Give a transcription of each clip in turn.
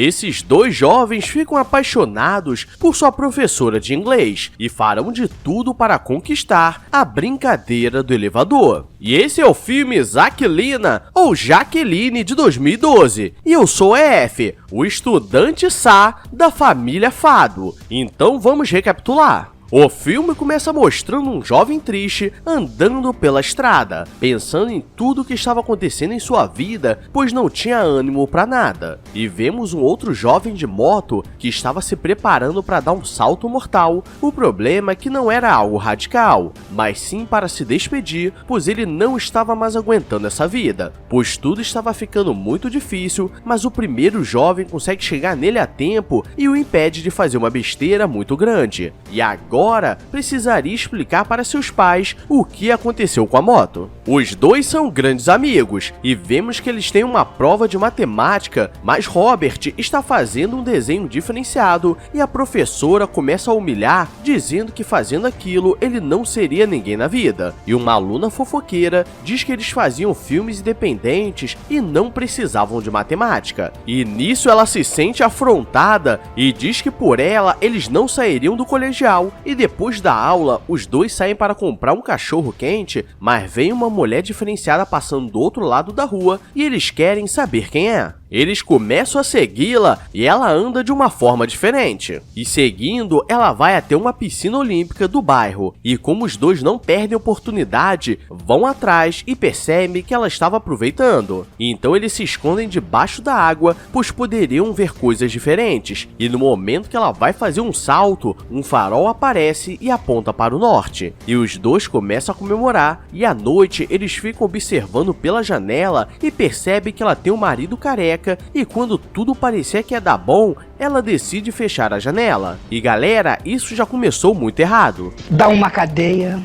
Esses dois jovens ficam apaixonados por sua professora de inglês e farão de tudo para conquistar a brincadeira do elevador. E esse é o filme Zaquelina, ou Jaqueline, de 2012. E eu sou EF, o estudante Sá da família Fado. Então vamos recapitular. O filme começa mostrando um jovem triste andando pela estrada, pensando em tudo o que estava acontecendo em sua vida, pois não tinha ânimo para nada. E vemos um outro jovem de moto que estava se preparando para dar um salto mortal. O problema é que não era algo radical, mas sim para se despedir, pois ele não estava mais aguentando essa vida, pois tudo estava ficando muito difícil, mas o primeiro jovem consegue chegar nele a tempo e o impede de fazer uma besteira muito grande. E agora precisaria explicar para seus pais o que aconteceu com a moto. Os dois são grandes amigos e vemos que eles têm uma prova de matemática, mas Robert está fazendo um desenho diferenciado e a professora começa a humilhar, dizendo que fazendo aquilo ele não seria ninguém na vida. E uma aluna fofoqueira diz que eles faziam filmes independentes e não precisavam de matemática. E nisso ela se sente afrontada e diz que por ela eles não sairiam do colegial. E depois da aula, os dois saem para comprar um cachorro quente, mas vem uma mulher diferenciada passando do outro lado da rua e eles querem saber quem é. Eles começam a segui-la e ela anda de uma forma diferente. E seguindo, ela vai até uma piscina olímpica do bairro. E como os dois não perdem oportunidade, vão atrás e percebem que ela estava aproveitando. Então eles se escondem debaixo da água, pois poderiam ver coisas diferentes. E no momento que ela vai fazer um salto, um farol aparece e aponta para o norte. E os dois começam a comemorar. E à noite eles ficam observando pela janela e percebem que ela tem um marido careca. E quando tudo parecia que ia dar bom, ela decide fechar a janela. E galera, isso já começou muito errado. Dá uma cadeia.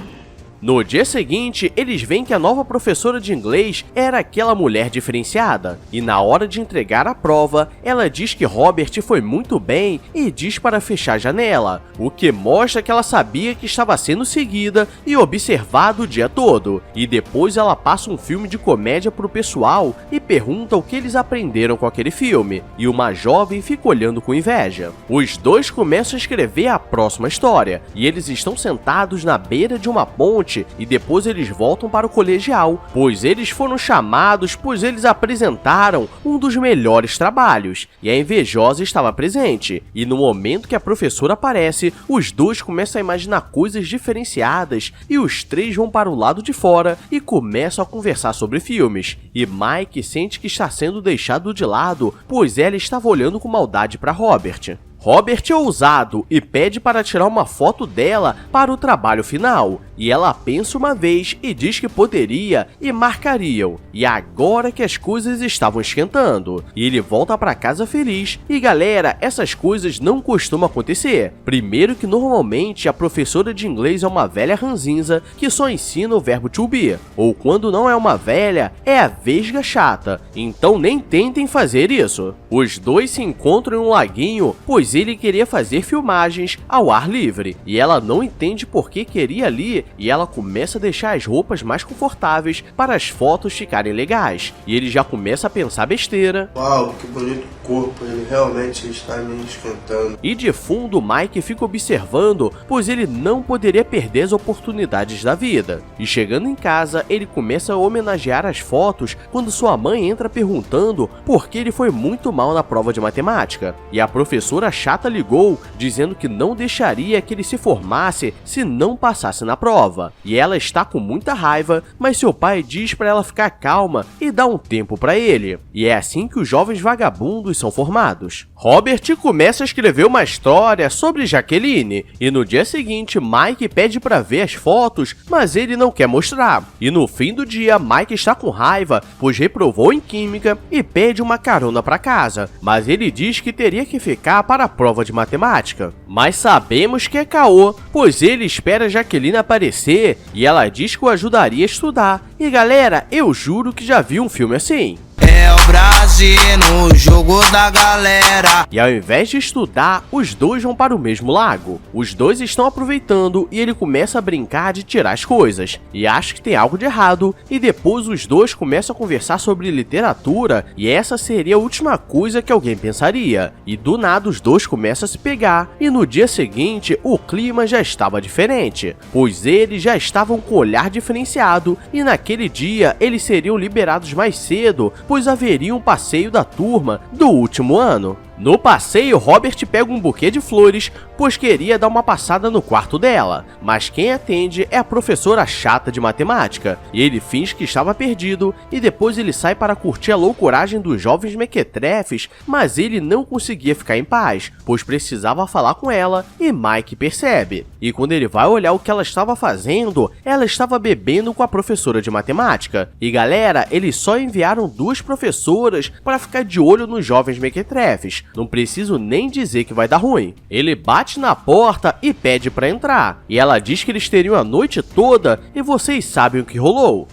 No dia seguinte, eles veem que a nova professora de inglês era aquela mulher diferenciada, e na hora de entregar a prova, ela diz que Robert foi muito bem e diz para fechar a janela, o que mostra que ela sabia que estava sendo seguida e observada o dia todo. E depois ela passa um filme de comédia pro pessoal e pergunta o que eles aprenderam com aquele filme, e uma jovem fica olhando com inveja. Os dois começam a escrever a próxima história, e eles estão sentados na beira de uma ponte e depois eles voltam para o colegial, pois eles foram chamados, pois eles apresentaram um dos melhores trabalhos, e a invejosa estava presente. E no momento que a professora aparece, os dois começam a imaginar coisas diferenciadas, e os três vão para o lado de fora e começam a conversar sobre filmes. E Mike sente que está sendo deixado de lado, pois ela estava olhando com maldade para Robert. Robert é ousado e pede para tirar uma foto dela para o trabalho final, e ela pensa uma vez e diz que poderia e marcariam. E agora que as coisas estavam esquentando, e ele volta para casa feliz. E galera, essas coisas não costumam acontecer. Primeiro que normalmente a professora de inglês é uma velha ranzinza que só ensina o verbo to be, ou quando não é uma velha, é a vesga chata, então nem tentem fazer isso. Os dois se encontram em um laguinho, pois ele queria fazer filmagens ao ar livre, e ela não entende por que queria ali, e ela começa a deixar as roupas mais confortáveis para as fotos ficarem legais, e ele já começa a pensar besteira. Uau, que bonito corpo, ele realmente está me esquentando. E de fundo Mike fica observando, pois ele não poderia perder as oportunidades da vida. E chegando em casa, ele começa a homenagear as fotos quando sua mãe entra perguntando por que ele foi muito mal na prova de matemática, e a professora chata ligou, dizendo que não deixaria que ele se formasse se não passasse na prova. E ela está com muita raiva, mas seu pai diz para ela ficar calma e dar um tempo para ele. E é assim que os jovens vagabundos são formados. Robert começa a escrever uma história sobre Jaqueline, e no dia seguinte Mike pede para ver as fotos, mas ele não quer mostrar. E no fim do dia, Mike está com raiva, pois reprovou em química e pede uma carona para casa, mas ele diz que teria que ficar para a prova de matemática. Mas sabemos que é caô, pois ele espera Jaqueline aparecer e ela diz que o ajudaria a estudar. E galera, eu juro que já vi um filme assim. É o Brasil. base no jogo da galera. E ao invés de estudar, os dois vão para o mesmo lago. Os dois estão aproveitando e ele começa a brincar de tirar as coisas. E acha que tem algo de errado. E depois os dois começam a conversar sobre literatura. E essa seria a última coisa que alguém pensaria. E do nada os dois começam a se pegar. E no dia seguinte o clima já estava diferente. Pois eles já estavam com o olhar diferenciado. E naquele dia eles seriam liberados mais cedo. Pois haveria um passeio da turma do último ano. No passeio, Robert pega um buquê de flores, pois queria dar uma passada no quarto dela, mas quem atende é a professora chata de matemática, e ele finge que estava perdido, e depois ele sai para curtir a loucuragem dos jovens mequetrefes, mas ele não conseguia ficar em paz, pois precisava falar com ela, e Mike percebe. E quando ele vai olhar o que ela estava fazendo, ela estava bebendo com a professora de matemática. E galera, eles só enviaram 2 professoras para ficar de olho nos jovens mequetrefes. Não preciso nem dizer que vai dar ruim. Ele bate na porta e pede pra entrar. E ela diz que eles teriam a noite toda e vocês sabem o que rolou.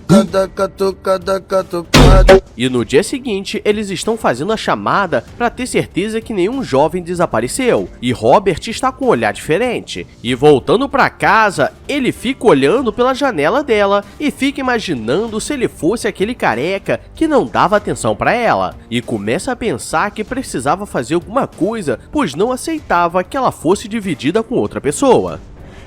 E no dia seguinte, eles estão fazendo a chamada pra ter certeza que nenhum jovem desapareceu. E Robert está com um olhar diferente. E voltando pra casa, ele fica olhando pela janela dela e fica imaginando se ele fosse aquele careca que não dava atenção pra ela. E começa a pensar que precisava fazer alguma coisa, pois não aceitava que ela fosse dividida com outra pessoa.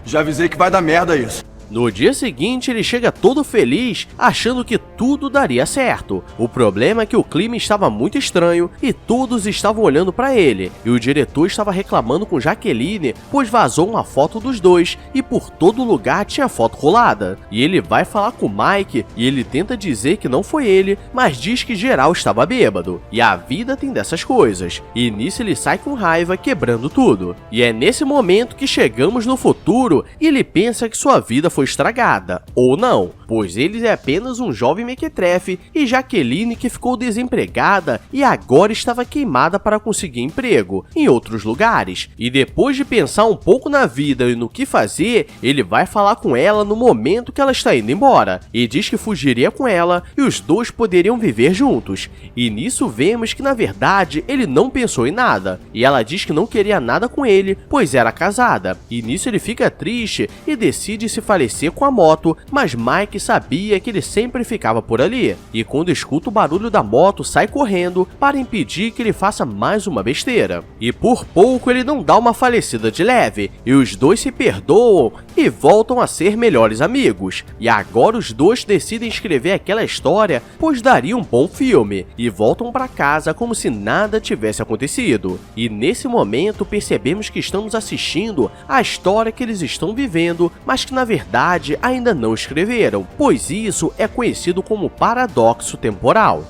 Já avisei que vai dar merda isso. No dia seguinte, ele chega todo feliz, achando que tudo daria certo. O problema é que o clima estava muito estranho e todos estavam olhando para ele. E o diretor estava reclamando com Jaqueline, pois vazou uma foto dos dois e por todo lugar tinha foto colada. E ele vai falar com o Mike e ele tenta dizer que não foi ele, mas diz que geral estava bêbado. E a vida tem dessas coisas. E nisso ele sai com raiva, quebrando tudo. E é nesse momento que chegamos no futuro e ele pensa que sua vida foi estragada, ou não, pois ele é apenas um jovem mequetrefe e Jaqueline que ficou desempregada e agora estava queimada para conseguir emprego em outros lugares. E depois de pensar um pouco na vida e no que fazer, ele vai falar com ela no momento que ela está indo embora e diz que fugiria com ela e os dois poderiam viver juntos. E nisso vemos que na verdade ele não pensou em nada e ela diz que não queria nada com ele, pois era casada. E nisso ele fica triste e decide se falecer com a moto, mas Mike sabia que ele sempre ficava por ali, e quando escuta o barulho da moto sai correndo para impedir que ele faça mais uma besteira. E por pouco ele não dá uma falecida de leve, e os dois se perdoam e voltam a ser melhores amigos. E agora os dois decidem escrever aquela história, pois daria um bom filme, e voltam para casa como se nada tivesse acontecido. E nesse momento percebemos que estamos assistindo a história que eles estão vivendo, mas que na verdade ainda não escreveram, pois isso é conhecido como paradoxo temporal.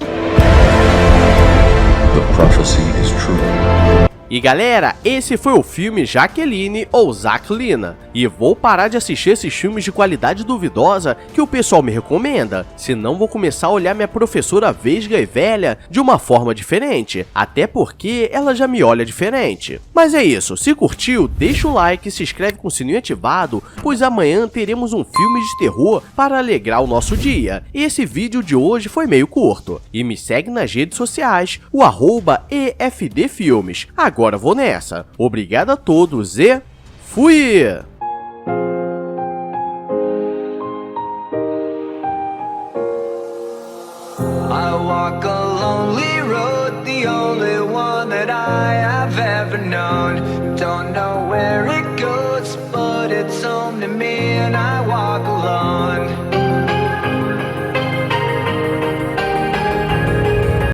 The prophecy is true. E galera, esse foi o filme Jaqueline ou Jacqueline. E vou parar de assistir esses filmes de qualidade duvidosa que o pessoal me recomenda, senão vou começar a olhar minha professora vesga e velha de uma forma diferente, até porque ela já me olha diferente. Mas é isso, se curtiu, deixa o like e se inscreve com o sininho ativado, pois amanhã teremos um filme de terror para alegrar o nosso dia. E esse vídeo de hoje foi meio curto. E me segue nas redes sociais, o @EFDFilmes. Agora vou nessa. Obrigado a todos e fui! I walk a lonely road, the only one that I have ever known. Don't know where